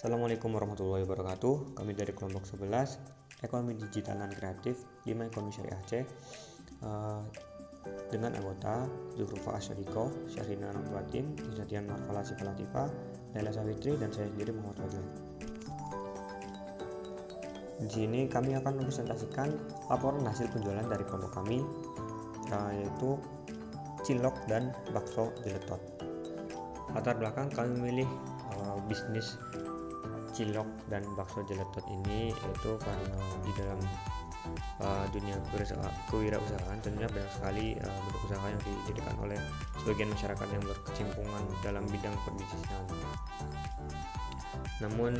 Assalamualaikum warahmatullahi wabarakatuh. Kami dari kelompok 11 Ekonomi Digital dan Kreatif 5 Ekonomi Syariah Aceh dengan anggota Zuhrufa Asyadiko, Syahrina Nurbatin, Izzatian Marfala Sifalatifah, Laila Sawitri, dan saya sendiri Muhammad Fadlan. Di sini kami akan mempresentasikan laporan hasil penjualan dari kelompok kami, yaitu cilok dan bakso jeletot. Latar belakang kami memilih bisnis cilok dan bakso jeletot ini yaitu karena di dalam dunia kewirausahaan tentunya banyak sekali bentuk usaha yang didirikan oleh sebagian masyarakat yang berkecimpungan dalam bidang perbisnisan. Namun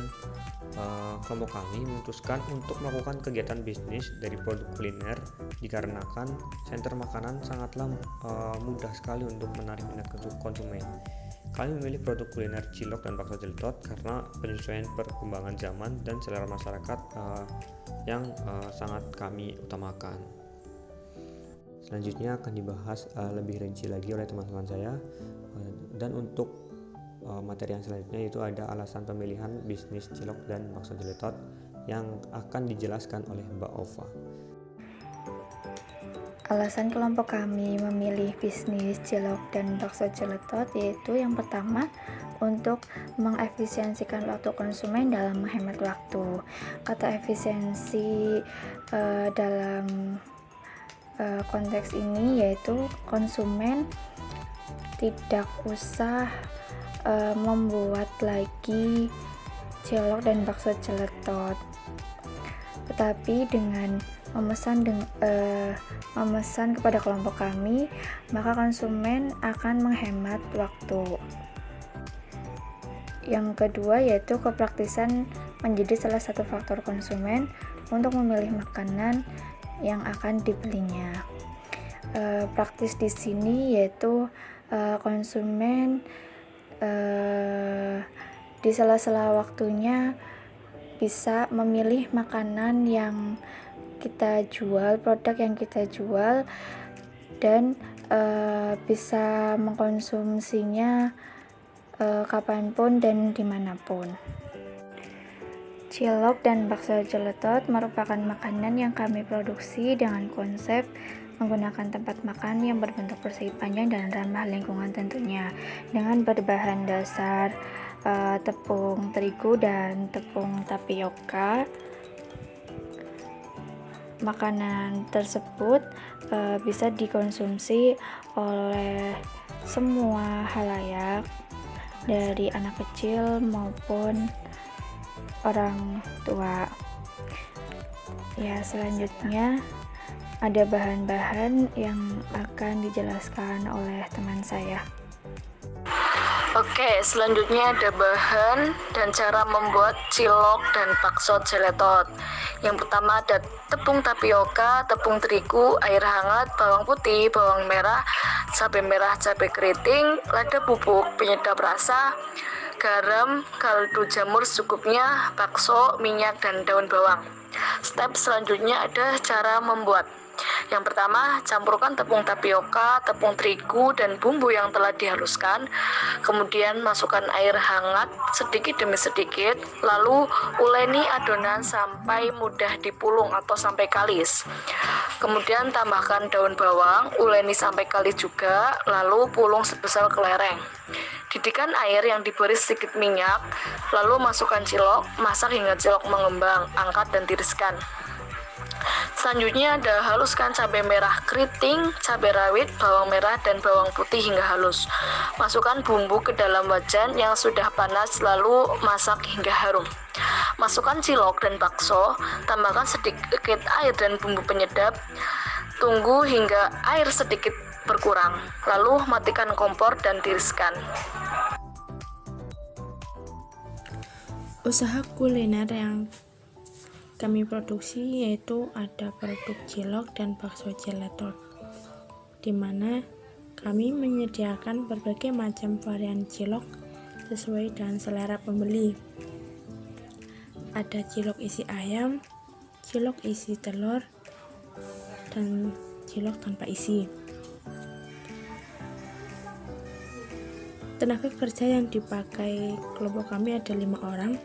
kelompok kami memutuskan untuk melakukan kegiatan bisnis dari produk kuliner dikarenakan senter makanan sangatlah mudah sekali untuk menarik minat konsumen. Kami memilih produk kuliner cilok dan bakso jeletot karena penyesuaian perkembangan zaman dan selera masyarakat yang sangat kami utamakan. Selanjutnya akan dibahas lebih rinci lagi oleh teman-teman saya, dan untuk materi yang selanjutnya itu ada alasan pemilihan bisnis cilok dan bakso jeletot yang akan dijelaskan oleh Mbak Ova. Alasan kelompok kami memilih bisnis cilok dan bakso jeletot yaitu yang pertama, untuk mengefisiensikan waktu konsumen dalam menghemat waktu. Kata efisiensi dalam konteks ini yaitu konsumen tidak usah membuat lagi cilok dan bakso jeletot, tetapi dengan memesan kepada kelompok kami, maka konsumen akan menghemat waktu. Yang kedua yaitu kepraktisan menjadi salah satu faktor konsumen untuk memilih makanan yang akan dibelinya. Praktis di sini yaitu konsumen di sela-sela waktunya bisa memilih makanan yang kita jual, produk yang kita jual, dan bisa mengkonsumsinya kapanpun dan dimanapun. Cilok dan bakso jeletot merupakan makanan yang kami produksi dengan konsep menggunakan tempat makan yang berbentuk persegi panjang dan ramah lingkungan tentunya, dengan berbahan dasar tepung terigu dan tepung tapioka. Makanan tersebut bisa dikonsumsi oleh semua halayak, dari anak kecil maupun orang tua. Ya, selanjutnya ada bahan-bahan yang akan dijelaskan oleh teman saya. Oke, selanjutnya ada bahan dan cara membuat cilok dan bakso jeletot. Yang pertama ada tepung tapioka, tepung terigu, air hangat, bawang putih, bawang merah, cabai keriting, lada bubuk, penyedap rasa, garam, kaldu jamur secukupnya, bakso, minyak, dan daun bawang. Step selanjutnya ada cara membuat. Yang pertama, campurkan tepung tapioka, tepung terigu, dan bumbu yang telah dihaluskan. Kemudian masukkan air hangat sedikit demi sedikit, lalu uleni adonan sampai mudah dipulung atau sampai kalis. Kemudian tambahkan daun bawang, uleni sampai kalis juga, lalu pulung sebesar kelereng. Didihkan air yang diberi sedikit minyak, lalu masukkan cilok, masak hingga cilok mengembang, angkat dan tiriskan. Selanjutnya ada haluskan cabai merah keriting, cabai rawit, bawang merah, dan bawang putih hingga halus. Masukkan bumbu ke dalam wajan yang sudah panas, lalu masak hingga harum. Masukkan cilok dan bakso, tambahkan sedikit air dan bumbu penyedap. Tunggu hingga air sedikit berkurang, lalu matikan kompor dan tiriskan. Usaha kuliner yang kami produksi yaitu ada produk cilok dan bakso jeletot, di mana kami menyediakan berbagai macam varian cilok sesuai dengan selera pembeli. Ada cilok isi ayam, cilok isi telur, dan cilok tanpa isi. Tenaga kerja yang dipakai kelompok kami ada 5 orang,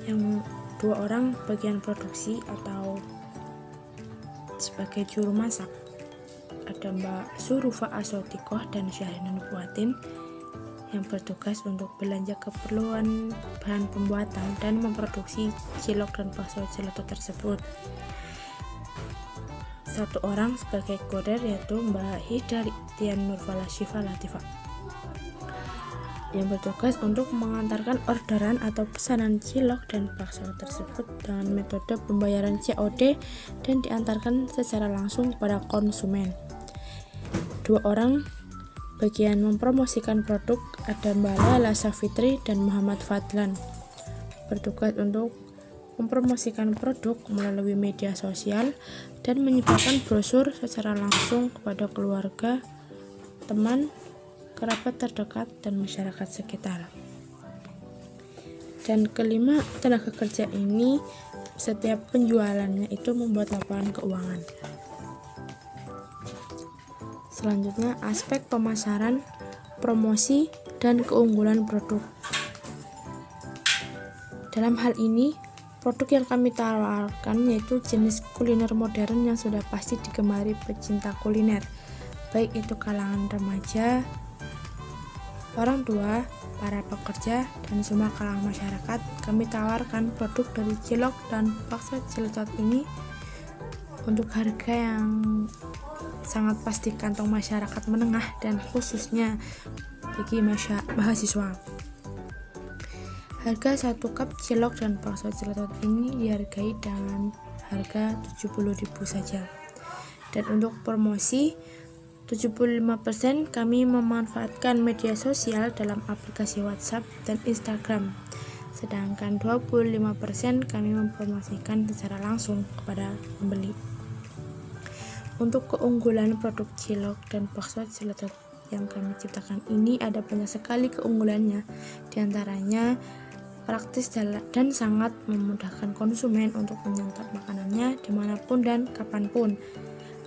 yang 2 orang bagian produksi atau sebagai juru masak. Ada Mbak Surufa Asotikoh dan Syahrinun Buatin yang bertugas untuk belanja keperluan bahan pembuatan dan memproduksi cilok dan bakso gelato tersebut. 1 orang sebagai kurir yaitu Mbak Hidayatian Nurfala Syifa Latifah yang bertugas untuk mengantarkan orderan atau pesanan cilok dan bakso tersebut dengan metode pembayaran COD dan diantarkan secara langsung kepada konsumen. 2 orang bagian mempromosikan produk ada Mbak Laila Safitri dan Muhammad Fadlan, bertugas untuk mempromosikan produk melalui media sosial dan menyebarkan brosur secara langsung kepada keluarga, teman, kerabat terdekat, dan masyarakat sekitar. Dan kelima, tenaga kerja ini setiap penjualannya itu membuat laporan keuangan. Selanjutnya, aspek pemasaran, promosi, dan keunggulan produk. Dalam hal ini, produk yang kami tawarkan yaitu jenis kuliner modern yang sudah pasti digemari pecinta kuliner, baik itu kalangan remaja, orang tua, para pekerja, dan semua kalangan masyarakat. Kami tawarkan produk dari cilok dan bakso gelato ini untuk harga yang sangat pas di kantong masyarakat menengah dan khususnya bagi mahasiswa. Harga 1 cup cilok dan bakso gelato ini dihargai dengan harga 70.000 saja. Dan untuk promosi 75% kami memanfaatkan media sosial dalam aplikasi WhatsApp dan Instagram, sedangkan 25% kami mempromosikan secara langsung kepada pembeli. Untuk keunggulan produk cilok dan bakso gelato yang kami ciptakan ini ada banyak sekali keunggulannya, diantaranya praktis dan sangat memudahkan konsumen untuk menyantap makanannya dimanapun dan kapanpun.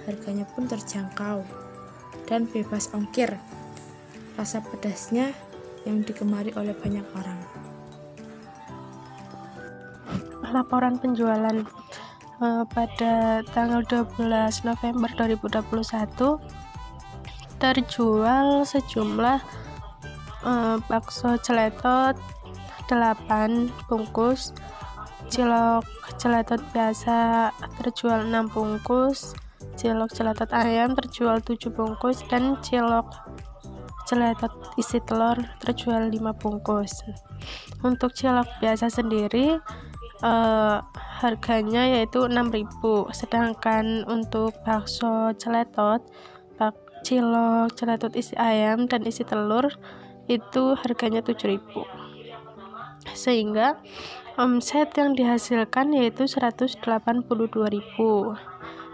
Harganya pun terjangkau dan bebas ongkir. Rasa pedasnya yang digemari oleh banyak orang. Laporan penjualan pada tanggal 12 November 2021 terjual sejumlah bakso gelato 8 bungkus, cilok gelato biasa terjual 6 bungkus, cilok gelato ayam terjual 7 bungkus, dan cilok gelato isi telur terjual 5 bungkus. Untuk cilok biasa sendiri harganya yaitu 6.000, sedangkan untuk bakso gelato, cilok gelato isi ayam dan isi telur itu harganya 7.000. Sehingga omset yang dihasilkan yaitu 182.000.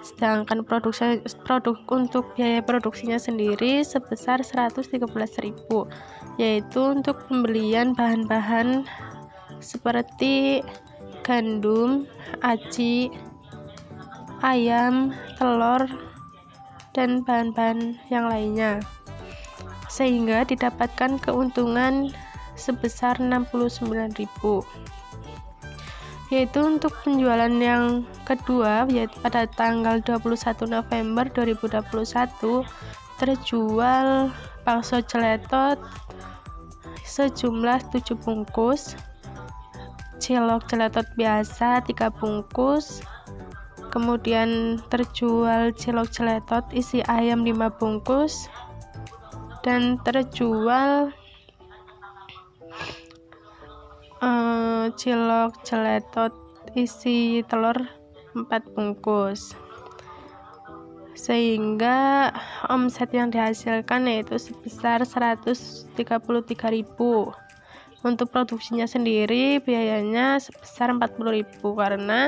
Sedangkan produk untuk biaya produksinya sendiri sebesar 113.000, yaitu untuk pembelian bahan-bahan seperti gandum, aci, ayam, telur, dan bahan-bahan yang lainnya, sehingga didapatkan keuntungan sebesar 69.000. Yaitu untuk penjualan yang kedua, yaitu pada tanggal 21 November 2021 terjual bakso gelato sejumlah 7 bungkus, cilok gelato biasa 3 bungkus, kemudian terjual cilok gelato isi ayam 5 bungkus, dan terjual cilok gelato isi telur 4 bungkus, sehingga omset yang dihasilkan yaitu sebesar 133.000. Untuk produksinya sendiri biayanya sebesar 40.000 karena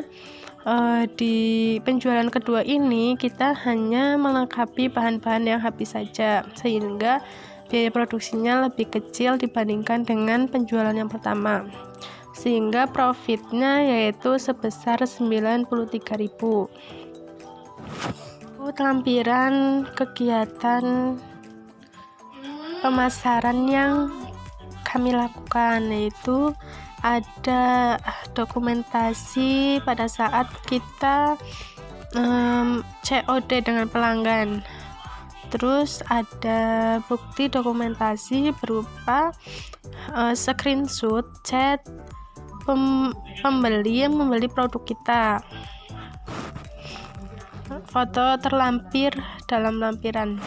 di penjualan kedua ini kita hanya melengkapi bahan-bahan yang habis saja, sehingga biaya produksinya lebih kecil dibandingkan dengan penjualan yang pertama, sehingga profitnya yaitu sebesar 93.000. Lampiran kegiatan pemasaran yang kami lakukan yaitu ada dokumentasi pada saat kita COD dengan pelanggan. Terus ada bukti dokumentasi berupa screenshot chat pembeli yang membeli produk kita, foto terlampir dalam lampiran.